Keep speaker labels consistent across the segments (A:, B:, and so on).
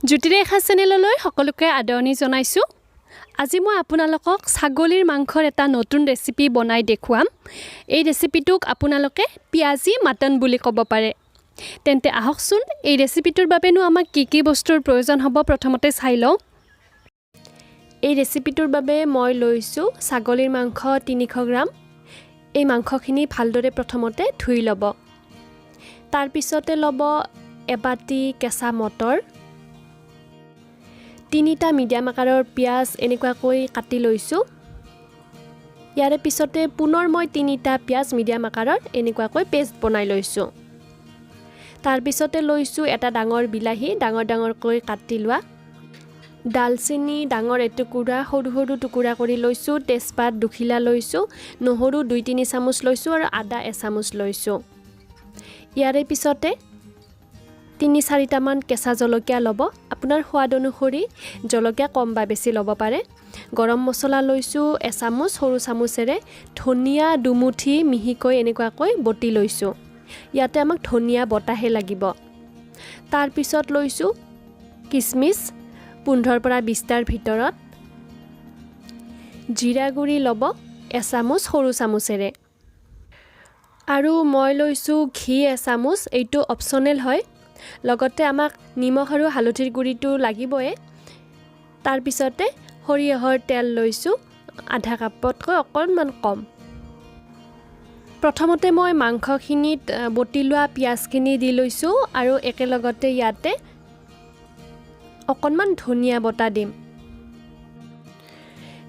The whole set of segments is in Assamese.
A: জ্যোতিৰেখা চেনেললৈ সকলোকে আদৰণি জনাইছোঁ। আজি মই আপোনালোকক ছাগলীৰ মাংসৰ এটা নতুন ৰেচিপি বনাই দেখুৱাম। এই ৰেচিপিটোক আপোনালোকে পিয়াজি মাটন বুলি ক'ব পাৰে। তেন্তে আহকচোন এই ৰেচিপিটোৰ বাবেনো আমাক কি বস্তুৰ প্ৰয়োজন হ'ব প্ৰথমতে চাই লওঁ। এই ৰেচিপিটোৰ বাবে মই লৈছোঁ ছাগলীৰ মাংস 300 গ্ৰাম। এই মাংসখিনি ভালদৰে প্ৰথমতে ধুই ল'ব। তাৰপিছতে ল'ব এবাটি কেঁচা মটৰ, 3টা মিডিয়াম আকাৰৰ পিয়াজ এনেকুৱাকৈ কাটি লৈছোঁ। ইয়াৰে পিছতে পুনৰ মই 3টা পিয়াজ মিডিয়াম আকাৰৰ এনেকুৱাকৈ পেষ্ট বনাই লৈছোঁ। তাৰপিছতে লৈছোঁ এটা ডাঙৰ বিলাহী ডাঙৰকৈ কাটি লোৱা, ডালচেনি ডাঙৰ এটুকুৰা সৰু টুকুৰা কৰি লৈছোঁ, তেজপাত 2 খিলা লৈছোঁ, নহৰু 2-3 চামুচ লৈছোঁ আৰু আদা 1 চামুচ লৈছোঁ। ইয়াৰে পিছতে 3-4টামান কেঁচা জলকীয়া ল'ব। আপোনাৰ সোৱাদ অনুসৰি জলকীয়া কম বা বেছি ল'ব পাৰে। গৰম মছলা লৈছোঁ 1 চামুচ সৰু চামুচেৰে, ধনিয়া দুমুঠি মিহিকৈ এনেকুৱাকৈ বটি লৈছোঁ। ইয়াতে আমাক ধনিয়া বটাহে লাগিব। তাৰপিছত লৈছোঁ কিচমিচ 15-20টাৰ ভিতৰত, জিৰা গুড়ি ল'ব 1 চামুচ সৰু চামুচেৰে, আৰু মই লৈছোঁ ঘি 1 চামুচ। এইটো অপশ্যনেল হয়। লগতে আমাক নিমখ আৰু হালধিৰ গুড়িটো লাগিবই। তাৰপিছতে সৰিয়হৰ তেল লৈছোঁ আধা কাপতকৈ অকণমান কম। প্ৰথমতে মই মাংসখিনিত বটি লোৱা পিঁয়াজখিনি দি লৈছোঁ আৰু একেলগতে ইয়াতে অকণমান ধনিয়া বটা দিম।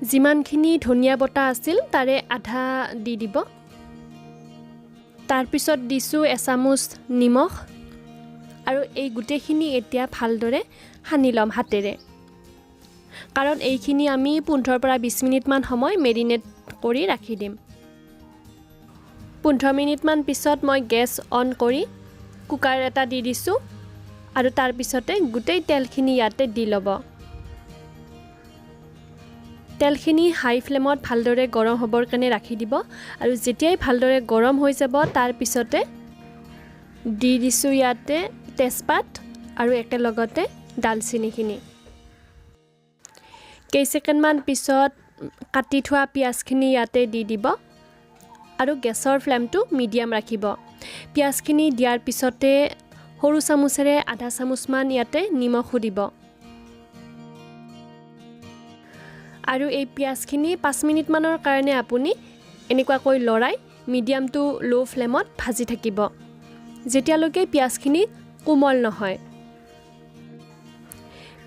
A: যিমানখিনি ধনিয়া বটা আছিল তাৰে আধা দি দিব। তাৰপিছত দিছোঁ 1 চামুচ নিমখ আৰু এই গোটেইখিনি এতিয়া ভালদৰে সানি ল'ম হাতেৰে, কাৰণ এইখিনি আমি 15-20 মিনিটমান সময় মেৰিনেট কৰি ৰাখি দিম। 15 মিনিটমান পিছত মই গেছ অন কৰি কুকাৰ এটা দি দিছোঁ আৰু তাৰপিছতে গোটেই তেলখিনি ইয়াতে দি ল'ব। তেলখিনি হাই ফ্লেমত ভালদৰে গৰম হ'বৰ কাৰণে ৰাখি দিব আৰু যেতিয়াই ভালদৰে গৰম হৈ যাব তাৰপিছতে দি দিছোঁ ইয়াতে তেজপাত আৰু একেলগতে ডালচেনিখিনি। কেইছেকেণ্ডমান পিছত কাটি থোৱা পিঁয়াজখিনি ইয়াতে দি দিব আৰু গেছৰ ফ্লেমটো মিডিয়াম ৰাখিব। পিঁয়াজখিনি দিয়াৰ পিছতে সৰু চামুচেৰে আধা চামুচমান ইয়াতে নিমখো দিব আৰু এই পিঁয়াজখিনি 5 মিনিটমানৰ কাৰণে আপুনি এনেকুৱাকৈ লৰাই মিডিয়াম টু ল' ফ্লেমত ভাজি থাকিব যেতিয়ালৈকে পিঁয়াজখিনি কোমল নহয়।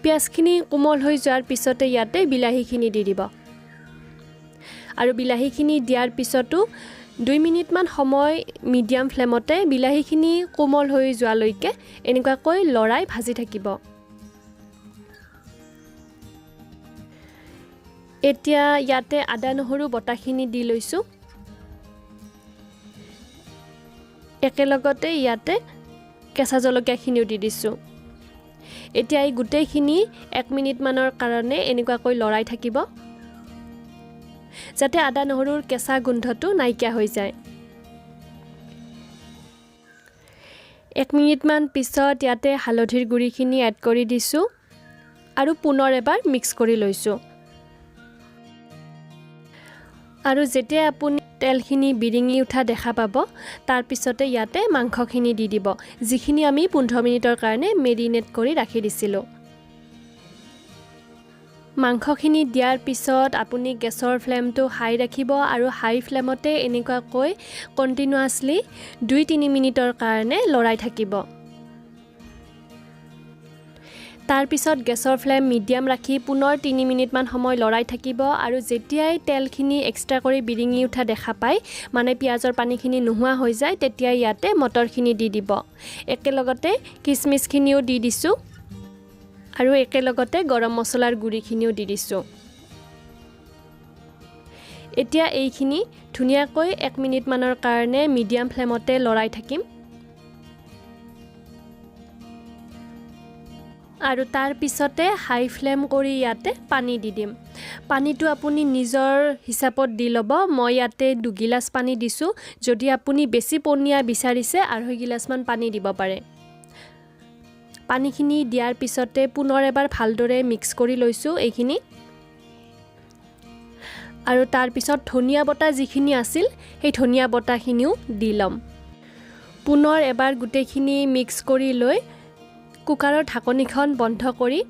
A: পিঁয়াজখিনি কোমল হৈ যোৱাৰ পিছতে ইয়াতে বিলাহীখিনি দি দিব আৰু বিলাহীখিনি দিয়াৰ পিছতো 2 মিনিটমান সময় মিডিয়াম ফ্লেমতে বিলাহীখিনি কোমল হৈ যোৱালৈকে এনেকুৱাকৈ লৰাই ভাজি থাকিব। এতিয়া ইয়াতে আদা নহৰু বটাখিনি দি লৈছোঁ। একেলগতে ইয়াতে কেঁচা জলকীয়াখিনিও দি দিছোঁ। এতিয়া এই গোটেইখিনি 1 মিনিটমানৰ কাৰণে এনেকুৱাকৈ লৰাই থাকিব যাতে আদা নহৰুৰ কেঁচা গোন্ধটো নাইকিয়া হৈ যায়। 1 মিনিটমান পিছত ইয়াতে হালধিৰ গুড়িখিনি এড কৰি দিছোঁ আৰু পুনৰ এবাৰ মিক্স কৰি লৈছোঁ। আৰু যেতিয়া আপুনি তেলখিনি বিৰিঙি উঠা দেখা পাব তাৰপিছতে ইয়াতে মাংসখিনি দি দিব, যিখিনি আমি 15 মিনিটৰ কাৰণে মেৰিনেট কৰি ৰাখি দিছিলোঁ। মাংসখিনি দিয়াৰ পিছত আপুনি গেছৰ ফ্লেমটো হাই ৰাখিব আৰু হাই ফ্লেমতে এনেকুৱাকৈ কণ্টিনিউৱাছলি 2-3 মিনিটৰ কাৰণে লৰাই থাকিব। তাৰপিছত গেছৰ ফ্লেম মিডিয়াম ৰাখি পুনৰ 3 মিনিটমান সময় লৰাই থাকিব আৰু যেতিয়াই তেলখিনি এক্সট্ৰা কৰি বিৰিঙি উঠা দেখা পায়, মানে পিঁয়াজৰ পানীখিনি নোহোৱা হৈ যায়, তেতিয়া ইয়াতে মটৰখিনি দি দিব। একেলগতে কিচমিচখিনিও দি দিছোঁ আৰু একেলগতে গৰম মছলাৰ গুড়িখিনিও দি দিছোঁ। এতিয়া এইখিনি ধুনীয়াকৈ 1 মিনিটমানৰ কাৰণে মিডিয়াম ফ্লেমতে লৰাই থাকিম আৰু তাৰ পিছতে হাই ফ্লেম কৰি ইয়াতে পানী দি দিম। পানীটো আপুনি নিজৰ হিচাপত দি ল'ব। মই ইয়াতে 2 গিলাচ পানী দিছোঁ। যদি আপুনি বেছি পনীয়া বিচাৰিছে 2.5 গিলাচমান পানী দিব পাৰে। পানীখিনি দিয়াৰ পিছতে পুনৰ এবাৰ ভালদৰে মিক্স কৰি লৈছোঁ এইখিনি আৰু তাৰ পিছত ধনিয়া বটা যিখিনি আছিল সেই ধনিয়া বটাখিনিও দি ল'ম পুনৰ এবাৰ গুটেইখিনি মিক্স কৰি লৈ কুকাৰৰ ঢাকনিখন বন্ধ কৰি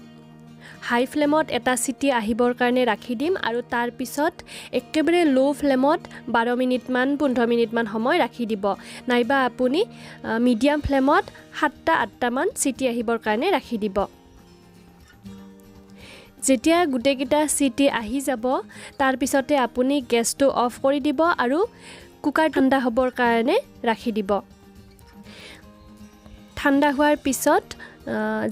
A: হাই ফ্লেমত এটা চিটি আহিবৰ কাৰণে ৰাখি দিম আৰু তাৰ পিছত একেবাৰে লো ফ্লেমত 12 মিনিটমান 15 মিনিটমান সময় ৰাখি দিব নাইবা আপুনি মিডিয়াম ফ্লেমত 7-8টা মান চিটি আহিবৰ কাৰণে ৰাখি দিব যেতিয়া গুটেইকেইটা চিটি আহি যাব তাৰ পিছতে আপুনি গেছটো অফ কৰি দিব আৰু কুকাৰ ঠাণ্ডা হ'বৰ কাৰণে ৰাখি দিব ঠাণ্ডা হোৱাৰ পিছত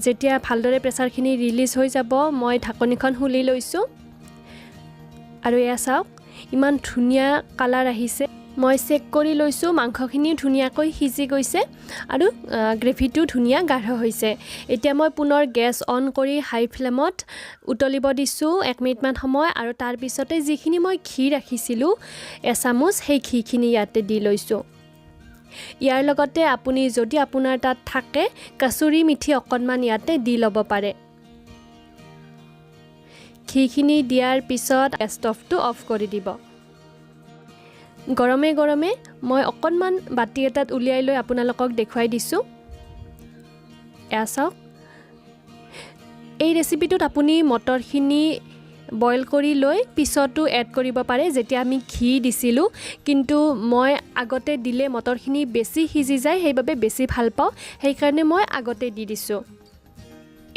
A: যেতিয়া ভালদৰে প্ৰেছাৰখিনি ৰিলিজ হৈ যাব মই ঢাকনিখন খুলি লৈছোঁ আৰু এয়া চাওক ইমান ধুনীয়া কালাৰ আহিছে মই চেক কৰি লৈছোঁ মাংসখিনি ধুনীয়াকৈ সিজি গৈছে আৰু গ্ৰেভিটো ধুনীয়া গাঢ় হৈছে এতিয়া মই পুনৰ গেছ অন কৰি হাই ফ্লেমত উতলিব দিছোঁ 1 মিনিটমান সময় আৰু তাৰ পিছতে যিখিনি মই ঘি ৰাখিছিলোঁ এচামুচ সেই ঘিখিনি ইয়াতে দি লৈছোঁ ইয়াৰ লগতে আপুনি যদি আপোনাৰ তাত থাকে কাসুৰি মিঠি অকণমান ইয়াতে দি ল'ব পাৰে ঘিখিনি দিয়াৰ পিছত ষ্টভটো অফ কৰি দিব গৰমে গৰমে মই অকণমান বাটি এটাত উলিয়াই লৈ আপোনালোকক দেখুৱাই দিছোঁ এয়া চাওক এই ৰেচিপিটোত আপুনি মটৰখিনি বইল কৰি লৈ পিছতো এড কৰিব পাৰে যেতিয়া আমি ঘি দিছিলোঁ কিন্তু মই আগতে দিলে মটৰখিনি বেছি সিজি যায় সেইবাবে বেছি ভাল পাওঁ সেইকাৰণে মই আগতে দি দিছোঁ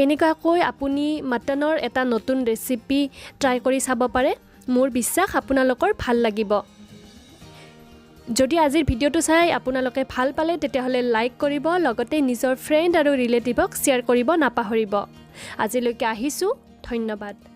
A: এনেকুৱাকৈ আপুনি মাটনৰ এটা নতুন ৰেচিপি ট্ৰাই কৰি চাব পাৰে মোৰ বিশ্বাস আপোনালোকৰ ভাল লাগিব যদি আজিৰ ভিডিঅ'টো চাই আপোনালোকে ভাল পালে তেতিয়াহ'লে লাইক কৰিব লগতে নিজৰ ফ্ৰেণ্ড আৰু ৰিলেটিভক শ্বেয়াৰ কৰিব নাপাহৰিব আজিলৈকে আহিছোঁ ধন্যবাদ